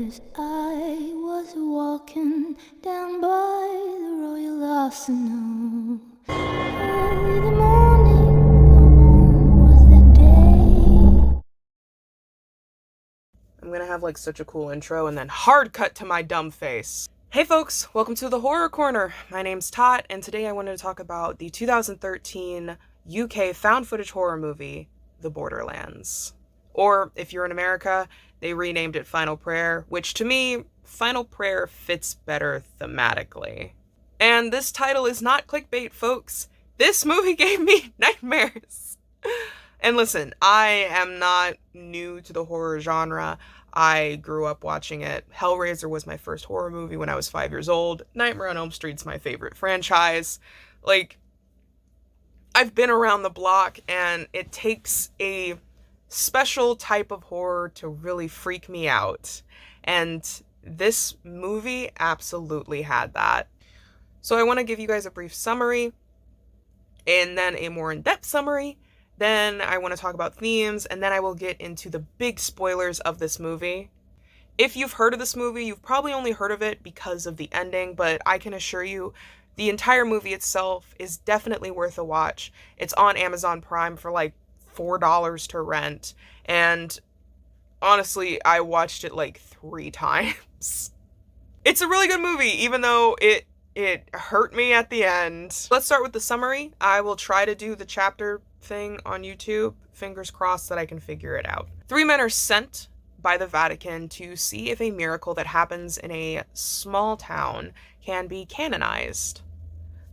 as I was walking down by the Royal Arsenal. Early the morning, the warm was the day. I'm gonna have like such a cool intro and then hard cut to my dumb face. Hey folks, welcome to the Horror Corner. My name's Tot, and today I wanted to talk about the 2013 UK found footage horror movie, The Borderlands. Or, if you're in America, they renamed it Final Prayer, which to me, Final Prayer fits better thematically. And this title is not clickbait, folks. This movie gave me nightmares. And listen, I am not new to the horror genre. I grew up watching it. Hellraiser was my first horror movie when I was 5 years old. Nightmare on Elm Street's my favorite franchise. Like, I've been around the block, and it takes a special type of horror to really freak me out. And this movie absolutely had that. So I want to give you guys a brief summary, and then a more in-depth summary. Then I want to talk about themes, and then I will get into the big spoilers of this movie. If you've heard of this movie, you've probably only heard of it because of the ending, but I can assure you the entire movie itself is definitely worth a watch. It's on Amazon Prime for like $4 to rent, and honestly, I watched it like 3 times. It's a really good movie, even though it hurt me at the end. Let's start with the summary. I will try to do the chapter thing on YouTube. Fingers crossed that I can figure it out. 3 men are sent by the Vatican to see if a miracle that happens in a small town can be canonized.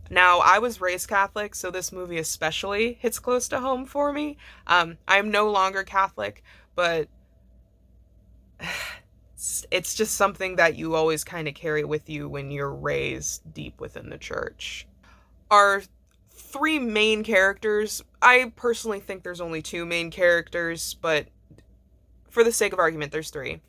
Now, I was raised Catholic, so this movie especially hits close to home for me. I'm no longer Catholic, but it's just something that you always kind of carry with you when you're raised deep within the church. Our 3 main characters, I personally think there's only 2 main characters, but for the sake of argument, there's 3.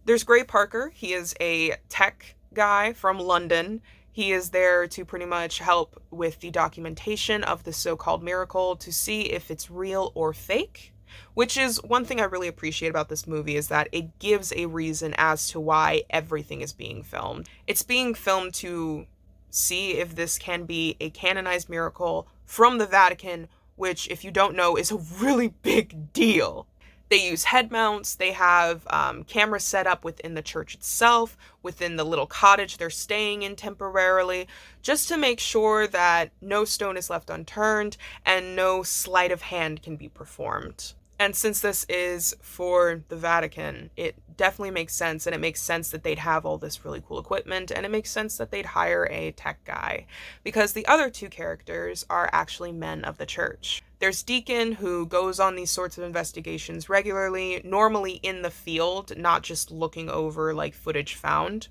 There's Gray Parker. He is a tech guy from London. He is there to pretty much help with the documentation of the so-called miracle to see if it's real or fake. Which is one thing I really appreciate about this movie, is that it gives a reason as to why everything is being filmed. It's being filmed to see if this can be a canonized miracle from the Vatican, which, if you don't know, is a really big deal. They use head mounts, they have cameras set up within the church itself, within the little cottage they're staying in temporarily, just to make sure that no stone is left unturned and no sleight of hand can be performed. And since this is for the Vatican, it definitely makes sense, and it makes sense that they'd have all this really cool equipment, and it makes sense that they'd hire a tech guy, because the other 2 characters are actually men of the church. There's Deacon, who goes on these sorts of investigations regularly, normally in the field, not just looking over like footage found.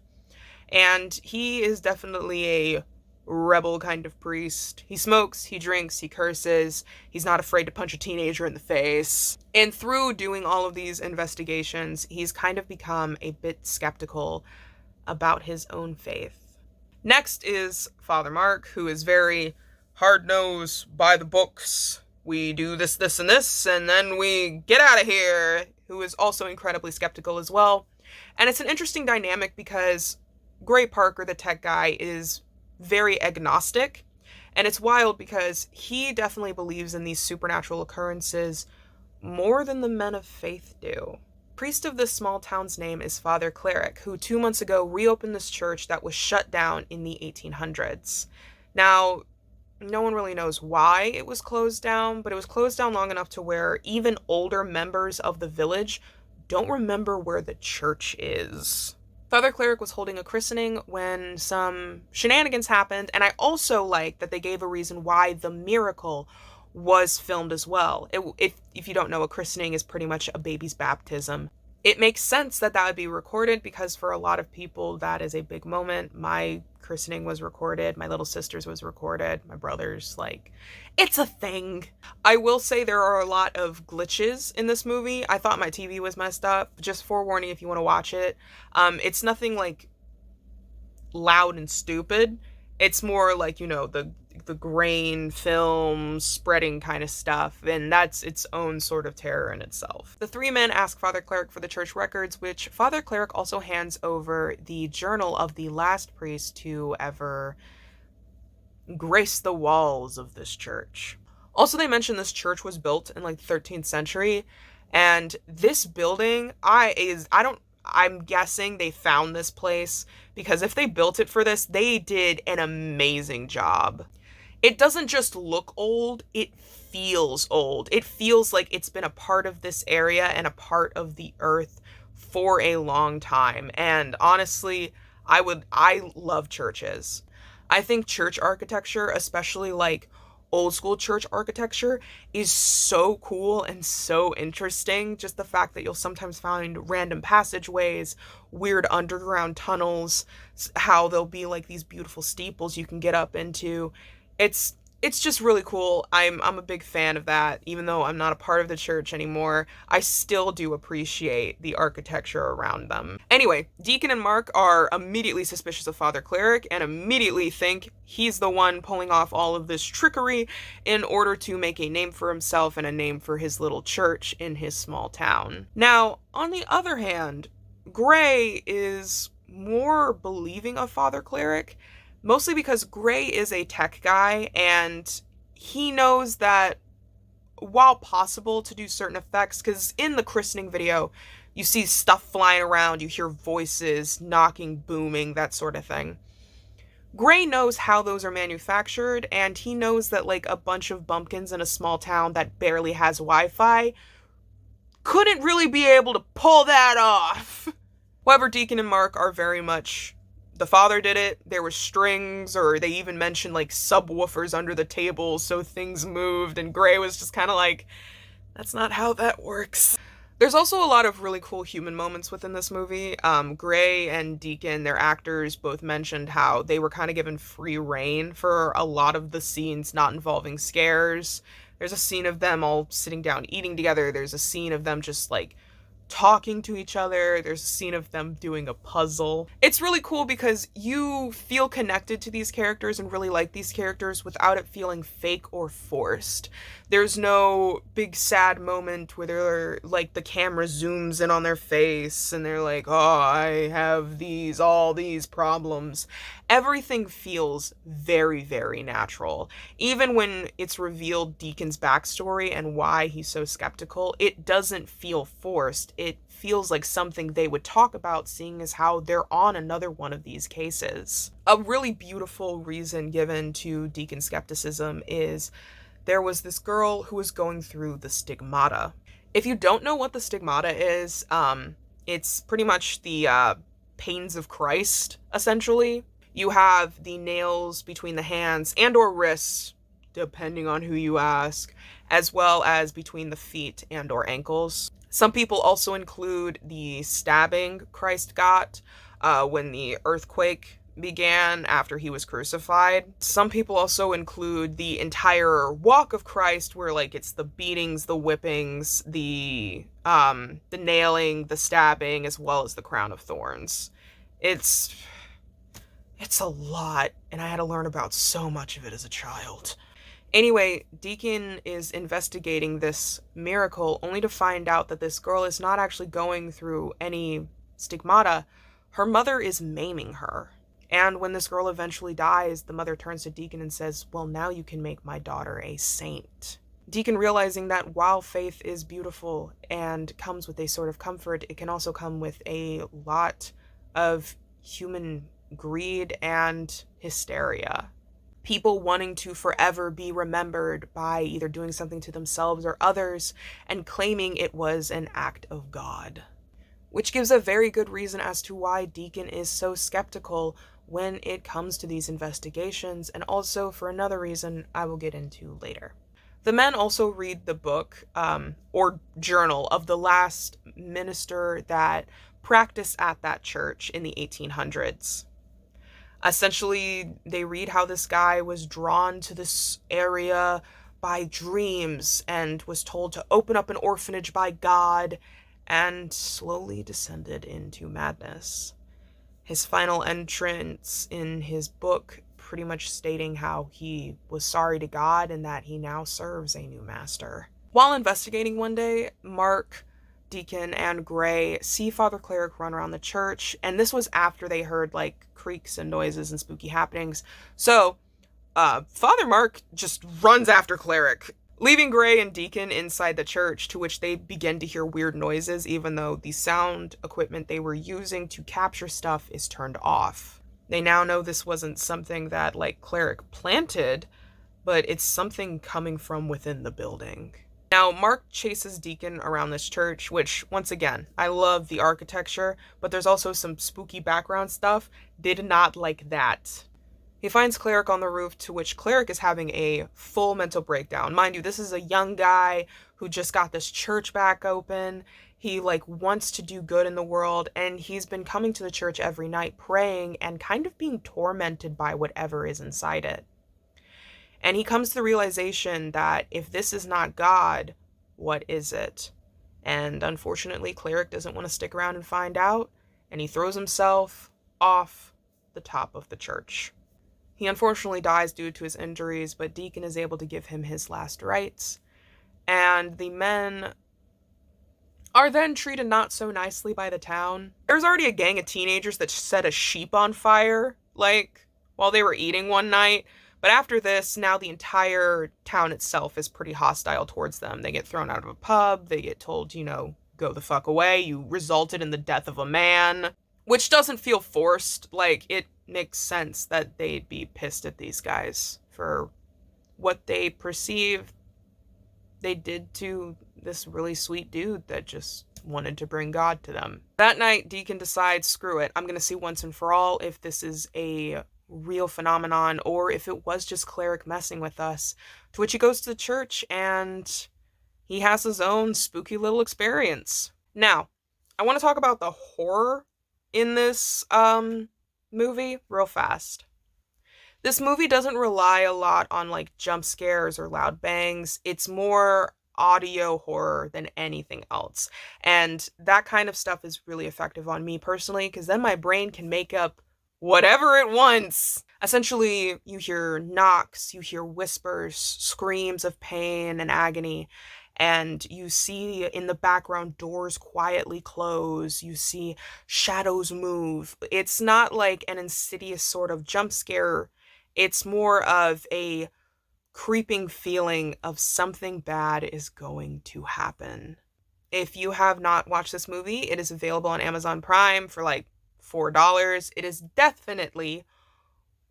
And he is definitely a rebel kind of priest. He smokes, he drinks, he curses, he's not afraid to punch a teenager in the face. And through doing all of these investigations, he's kind of become a bit skeptical about his own faith. Next is Father Mark, who is very hard-nosed, by the books. We do this, this, and this, and then we get out of here, who is also incredibly skeptical as well. And it's an interesting dynamic because Gray Parker, the tech guy, is very agnostic, and it's wild because he definitely believes in these supernatural occurrences more than the men of faith do. Priest of this small town's name is Father Cleric, who 2 months ago reopened this church that was shut down in the 1800s. Now, no one really knows why it was closed down, but it was closed down long enough to where even older members of the village don't remember where the church is. Father Cleric was holding a christening when some shenanigans happened, and I also like that they gave a reason why the miracle was filmed as well. If you don't know, a christening is pretty much a baby's baptism. It makes sense that that would be recorded because for a lot of people that is a big moment. My christening was recorded, my little sister's was recorded, my brother's, like, it's a thing. I will say there are a lot of glitches in this movie. I thought my TV was messed up. Just forewarning if you want to watch it. It's nothing like loud and stupid. It's more like, the the grain film spreading kind of stuff, and that's its own sort of terror in itself. The three men ask Father Cleric for the church records, which Father Cleric also hands over the journal of the last priest to ever grace the walls of this church. Also, they mention this church was built in like the 13th century, and this building, I'm guessing they found this place, because if they built it for this, they did an amazing job. It doesn't just look old, it feels old. It feels like it's been a part of this area and a part of the earth for a long time. And honestly, I love churches. I think church architecture, especially like old school church architecture, is so cool and so interesting. Just the fact that you'll sometimes find random passageways, weird underground tunnels, how there'll be like these beautiful steeples you can get up into. It's just really cool. I'm a big fan of that. Even though I'm not a part of the church anymore, I still do appreciate the architecture around them. Anyway, Deacon and Mark are immediately suspicious of Father Cleric and immediately think he's the one pulling off all of this trickery in order to make a name for himself and a name for his little church in his small town. Now, on the other hand, Gray is more believing of Father Cleric, mostly because Gray is a tech guy, and he knows that while possible to do certain effects, because in the christening video, you see stuff flying around, you hear voices, knocking, booming, that sort of thing. Gray knows how those are manufactured, and he knows that like a bunch of bumpkins in a small town that barely has Wi-Fi couldn't really be able to pull that off. However, Deacon and Mark are very much, the father did it, there were strings, or they even mentioned like subwoofers under the table so things moved, and Gray was just kind of like, that's not how that works. There's also a lot of really cool human moments within this movie. Gray and Deacon, their actors, both mentioned how they were kind of given free reign for a lot of the scenes not involving scares. There's a scene of them all sitting down eating together. There's a scene of them just like talking to each other. There's a scene of them doing a puzzle. It's really cool because you feel connected to these characters and really like these characters without it feeling fake or forced. There's no big sad moment where they're like the camera zooms in on their face and they're like, oh, I have all these problems. Everything feels very, very natural. Even when it's revealed Deacon's backstory and why he's so skeptical, it doesn't feel forced. It feels like something they would talk about, seeing as how they're on another one of these cases. A really beautiful reason given to Deacon's skepticism is there was this girl who was going through the stigmata. If you don't know what the stigmata is, it's pretty much the pains of Christ, essentially. You have the nails between the hands and or wrists, depending on who you ask, as well as between the feet and or ankles. Some people also include the stabbing Christ got when the earthquake began after he was crucified. Some people also include the entire walk of Christ, where like it's the beatings, the whippings, the nailing, the stabbing, as well as the crown of thorns. It's a lot, and I had to learn about so much of it as a child. Anyway, Deacon is investigating this miracle only to find out that this girl is not actually going through any stigmata. Her mother is maiming her. And when this girl eventually dies, the mother turns to Deacon and says, well, now you can make my daughter a saint. Deacon, realizing that while faith is beautiful and comes with a sort of comfort, it can also come with a lot of human greed and hysteria. People wanting to forever be remembered by either doing something to themselves or others and claiming it was an act of God. Which gives a very good reason as to why Deacon is so skeptical when it comes to these investigations, and also for another reason I will get into later. The men also read the book, or journal, of the last minister that practiced at that church in the 1800s. Essentially, they read how this guy was drawn to this area by dreams and was told to open up an orphanage by God, and slowly descended into madness. His final entrance in his book pretty much stating how he was sorry to God and that he now serves a new master. While investigating one day, Mark, Deacon, and Gray see Father Cleric run around the church, and this was after they heard like creaks and noises and spooky happenings. So Father Mark just runs after Cleric, leaving Gray and Deacon inside the church, to which they begin to hear weird noises, even though the sound equipment they were using to capture stuff is turned off. They now know this wasn't something that, like, Cleric planted, but it's something coming from within the building. Now, Mark chases Deacon around this church, which, once again, I love the architecture, but there's also some spooky background stuff. Did not like that. He finds Cleric on the roof, to which Cleric is having a full mental breakdown. Mind you, this is a young guy who just got this church back open. He, like, wants to do good in the world, and he's been coming to the church every night praying and kind of being tormented by whatever is inside it. And he comes to the realization that if this is not God, what is it? And unfortunately, Cleric doesn't want to stick around and find out, and he throws himself off the top of the church. He unfortunately dies due to his injuries, but Deacon is able to give him his last rites, and the men are then treated not so nicely by the town. There's already a gang of teenagers that set a sheep on fire, like, while they were eating one night. But after this, now the entire town itself is pretty hostile towards them. They get thrown out of a pub, they get told, go the fuck away, you resulted in the death of a man. Which doesn't feel forced. Like, it makes sense that they'd be pissed at these guys for what they perceive they did to this really sweet dude that just wanted to bring God to them. That night, Deacon decides, screw it, I'm gonna see once and for all if this is a real phenomenon or if it was just Cleric messing with us. To which he goes to the church and he has his own spooky little experience. Now, I want to talk about the horror in this movie real fast. This movie doesn't rely a lot on like jump scares or loud bangs. It's more audio horror than anything else. And that kind of stuff is really effective on me personally, because then my brain can make up whatever it wants. Essentially, you hear knocks, you hear whispers, screams of pain and agony, and you see in the background doors quietly close, you see shadows move. It's not like an insidious sort of jump scare. It's more of a creeping feeling of something bad is going to happen. If you have not watched this movie, it is available on Amazon Prime for like $4. It is definitely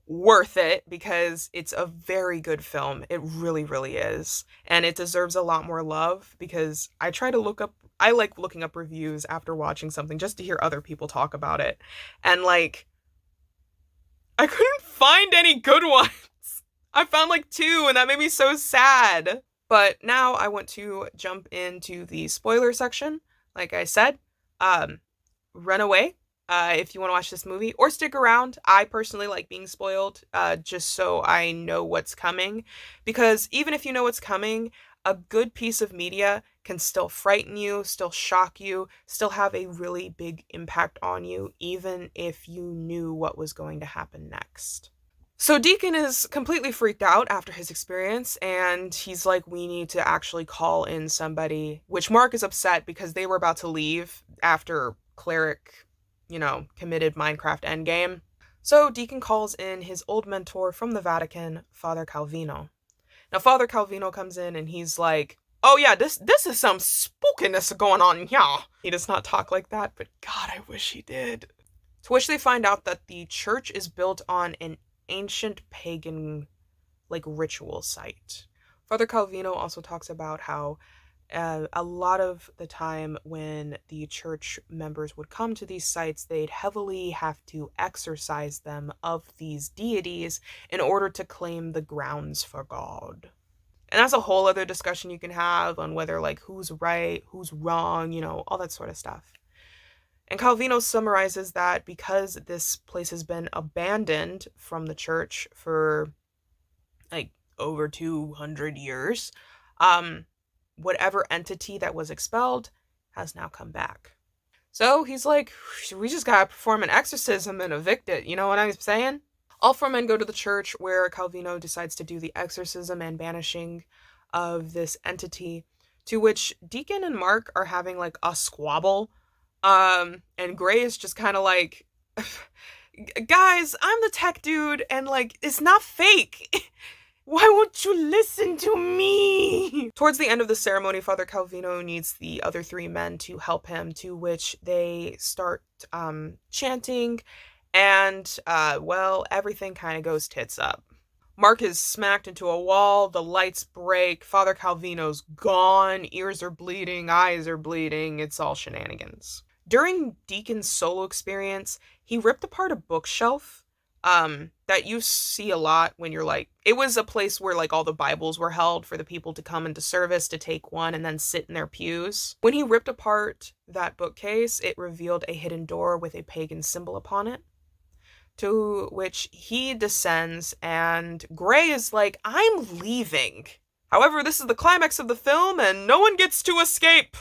worth it because it's a very good film. It really, really is. And it deserves a lot more love because I like looking up reviews after watching something just to hear other people talk about it. And like, I couldn't find any good ones. I found like 2 and that made me so sad. But now I want to jump into the spoiler section. Like I said, run away if you want to watch this movie, or stick around. I personally like being spoiled, just so I know what's coming. Because even if you know what's coming, a good piece of media can still frighten you, still shock you, still have a really big impact on you, even if you knew what was going to happen next. So Deacon is completely freaked out after his experience, and he's like, we need to actually call in somebody, which Mark is upset because they were about to leave after Cleric, committed Minecraft endgame. So Deacon calls in his old mentor from the Vatican, Father Calvino. Now, Father Calvino comes in and he's like, oh yeah, this is some spookiness going on here. He does not talk like that, but God, I wish he did. To which they find out that the church is built on an ancient pagan, ritual site. Father Calvino also talks about how a lot of the time when the church members would come to these sites, they'd heavily have to exorcise them of these deities in order to claim the grounds for God. And that's a whole other discussion you can have on whether, who's right, who's wrong, all that sort of stuff. And Calvino summarizes that because this place has been abandoned from the church for, over 200 years, whatever entity that was expelled has now come back. So he's like, we just gotta perform an exorcism and evict it, you know what I'm saying? All four men go to the church where Calvino decides to do the exorcism and banishing of this entity, to which Deacon and Mark are having like a squabble. And Gray is just kind of like, guys, I'm the tech dude, and like, it's not fake. Why won't you listen to me? Towards the end of the ceremony, Father Calvino needs the other three men to help him, to which they start chanting, and well, everything kind of goes tits up. Mark is smacked into a wall, the lights break, Father Calvino's gone, ears are bleeding, eyes are bleeding, it's all shenanigans. During Deacon's solo experience, he ripped apart a bookshelf that you see a lot when you're like, it was a place where like all the Bibles were held for the people to come into service to take one and then sit in their pews. When he ripped apart that bookcase, it revealed a hidden door with a pagan symbol upon it, to which he descends, and Gray is like, I'm leaving. However, this is the climax of the film and no one gets to escape.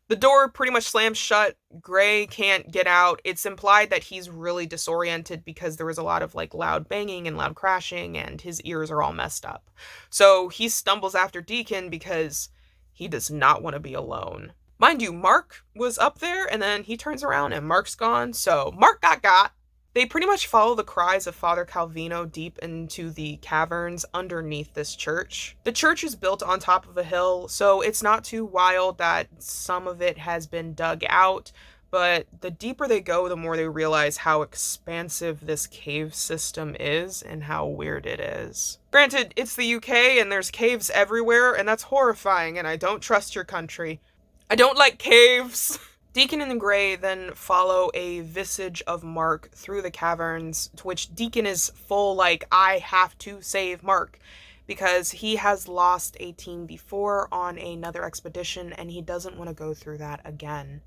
The door pretty much slams shut. Gray can't get out. It's implied that he's really disoriented because there was a lot of like loud banging and loud crashing and his ears are all messed up. So he stumbles after Deacon because he does not want to be alone. Mind you, Mark was up there and then he turns around and Mark's gone. So Mark got. They pretty much follow the cries of Father Calvino deep into the caverns underneath this church. The church is built on top of a hill, so it's not too wild that some of it has been dug out, but the deeper they go, the more they realize how expansive this cave system is and how weird it is. Granted, it's the UK and there's caves everywhere, and that's horrifying, and I don't trust your country. I don't like caves! Deacon and Gray then follow a visage of Mark through the caverns, to which Deacon is full like, I have to save Mark, because he has lost a team before on another expedition and he doesn't want to go through that again.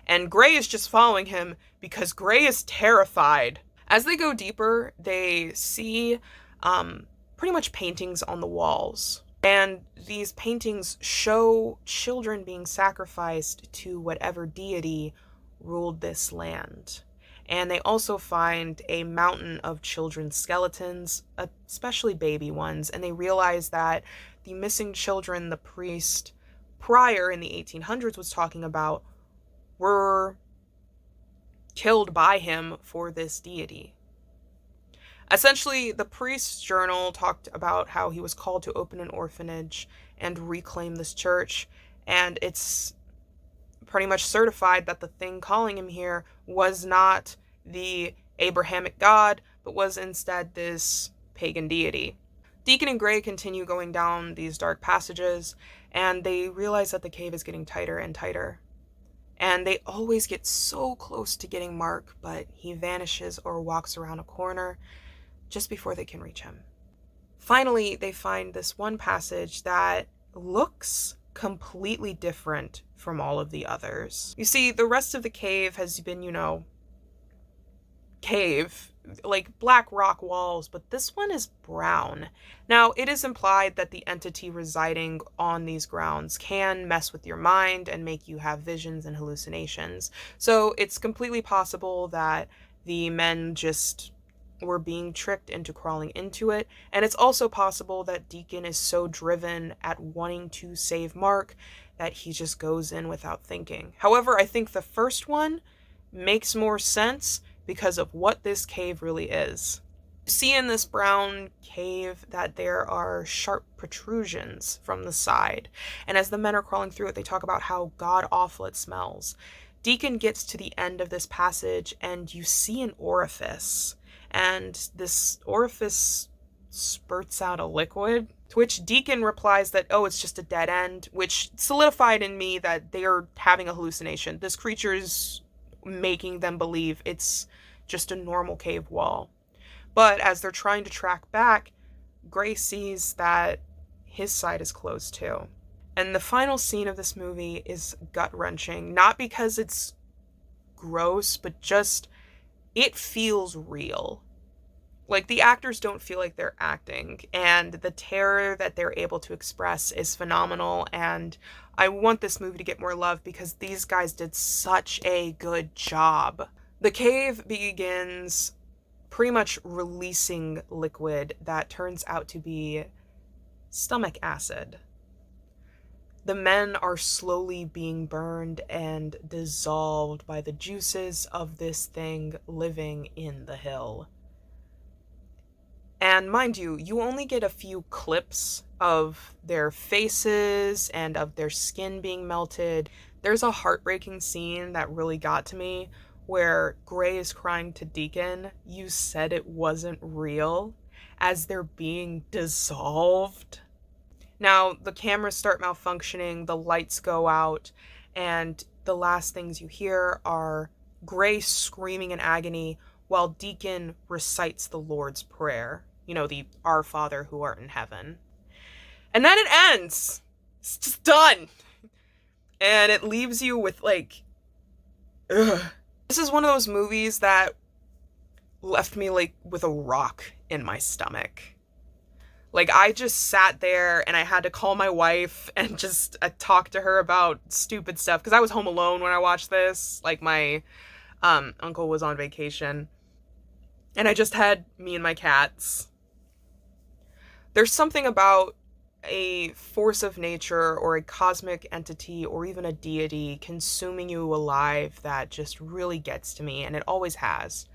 And Gray is just following him because Gray is terrified. As they go deeper, they see pretty much paintings on the walls. And these paintings show children being sacrificed to whatever deity ruled this land. And they also find a mountain of children's skeletons, especially baby ones, and they realize that the missing children the priest prior in the 1800s was talking about were killed by him for this deity. Essentially, the priest's journal talked about how he was called to open an orphanage and reclaim this church, and it's pretty much certified that the thing calling him here was not the Abrahamic God, but was instead this pagan deity. Deacon and Gray continue going down these dark passages, and they realize that the cave is getting tighter and tighter. And they always get so close to getting Mark, but he vanishes or walks around a corner just before they can reach him. Finally, they find this one passage that looks completely different from all of the others. You see, the rest of the cave has been, cave, like black rock walls, but this one is brown. Now, it is implied that the entity residing on these grounds can mess with your mind and make you have visions and hallucinations. So it's completely possible that the men just were being tricked into crawling into it, and it's also possible that Deacon is so driven at wanting to save Mark that he just goes in without thinking. However, I think the first one makes more sense because of what this cave really is. You see in this brown cave that there are sharp protrusions from the side, and as the men are crawling through it, they talk about how god-awful it smells. Deacon gets to the end of this passage, and you see an orifice, and this orifice spurts out a liquid, to which Deacon replies that, oh, it's just a dead end, which solidified in me that they are having a hallucination. This creature's making them believe it's just a normal cave wall. But as they're trying to track back, Gray sees that his side is closed too. And the final scene of this movie is gut-wrenching, not because it's gross, but just it feels real. Like, the actors don't feel like they're acting, and the terror that they're able to express is phenomenal, and I want this movie to get more love because these guys did such a good job. The cave begins pretty much releasing liquid that turns out to be stomach acid. The men are slowly being burned and dissolved by the juices of this thing living in the hill. And mind you, you only get a few clips of their faces and of their skin being melted. There's a heartbreaking scene that really got to me where Gray is crying to Deacon, "You said it wasn't real," as they're being dissolved. Now, the cameras start malfunctioning, the lights go out, and the last things you hear are Gray screaming in agony while Deacon recites the Lord's Prayer. You know, the Our Father who art in heaven. And then it ends. It's just done. And it leaves you with, like, ugh. This is one of those movies that left me, like, with a rock in my stomach. Like, I just sat there and I had to call my wife and just talk to her about stupid stuff. Because I was home alone when I watched this. Like, my uncle was on vacation. And I just had me and my cats. There's something about a force of nature or a cosmic entity or even a deity consuming you alive that just really gets to me, and it always has.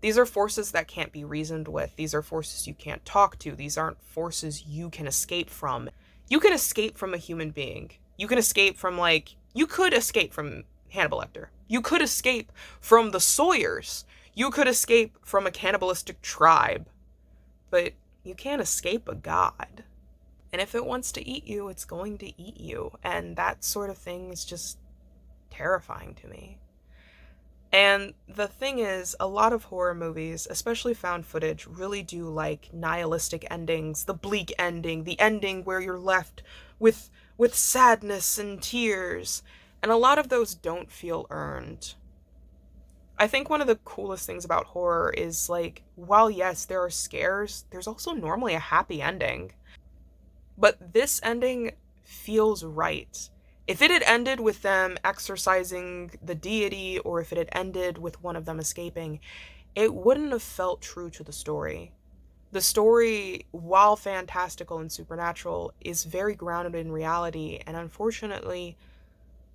These are forces that can't be reasoned with. These are forces you can't talk to. These aren't forces you can escape from. You can escape from a human being. You can escape from, like, you could escape from Hannibal Lecter. You could escape from the Sawyers. You could escape from a cannibalistic tribe. But you can't escape a god. And if it wants to eat you, it's going to eat you. And that sort of thing is just terrifying to me. And the thing is, a lot of horror movies, especially found footage, really do like nihilistic endings, the bleak ending, the ending where you're left with sadness and tears. And a lot of those don't feel earned. I think one of the coolest things about horror is, like, while yes, there are scares, there's also normally a happy ending. But this ending feels right. If it had ended with them exorcising the deity, or if it had ended with one of them escaping, it wouldn't have felt true to the story. The story, while fantastical and supernatural, is very grounded in reality, and unfortunately,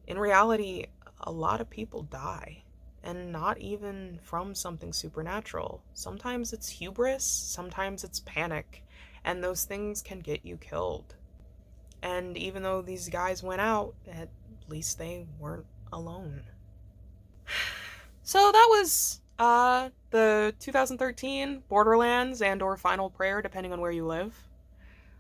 in reality, a lot of people die. And not even from something supernatural. Sometimes it's hubris, sometimes it's panic, and those things can get you killed. And even though these guys went out, at least they weren't alone. So that was the 2013 Borderlands and or Final Prayer, depending on where you live.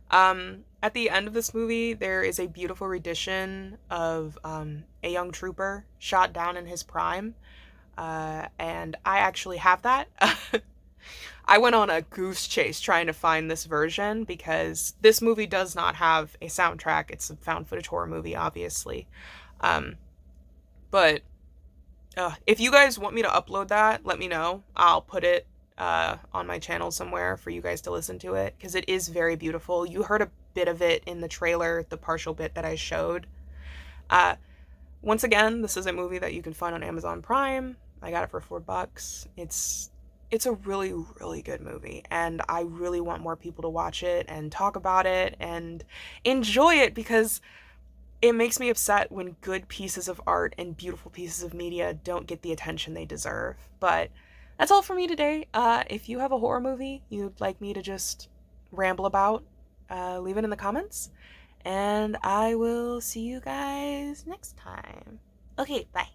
At the end of this movie, there is a beautiful rendition of a young trooper shot down in his prime. And I actually have that. I went on a goose chase trying to find this version because this movie does not have a soundtrack. It's a found footage horror movie, obviously. But if you guys want me to upload that, let me know. I'll put it on my channel somewhere for you guys to listen to it because it is very beautiful. You heard a bit of it in the trailer, the partial bit that I showed. Once again, this is a movie that you can find on Amazon Prime. I got it for $4. It's a really, really good movie, and I really want more people to watch it and talk about it and enjoy it because it makes me upset when good pieces of art and beautiful pieces of media don't get the attention they deserve. But that's all for me today. If you have a horror movie you'd like me to just ramble about, leave it in the comments. And I will see you guys next time. Okay, bye.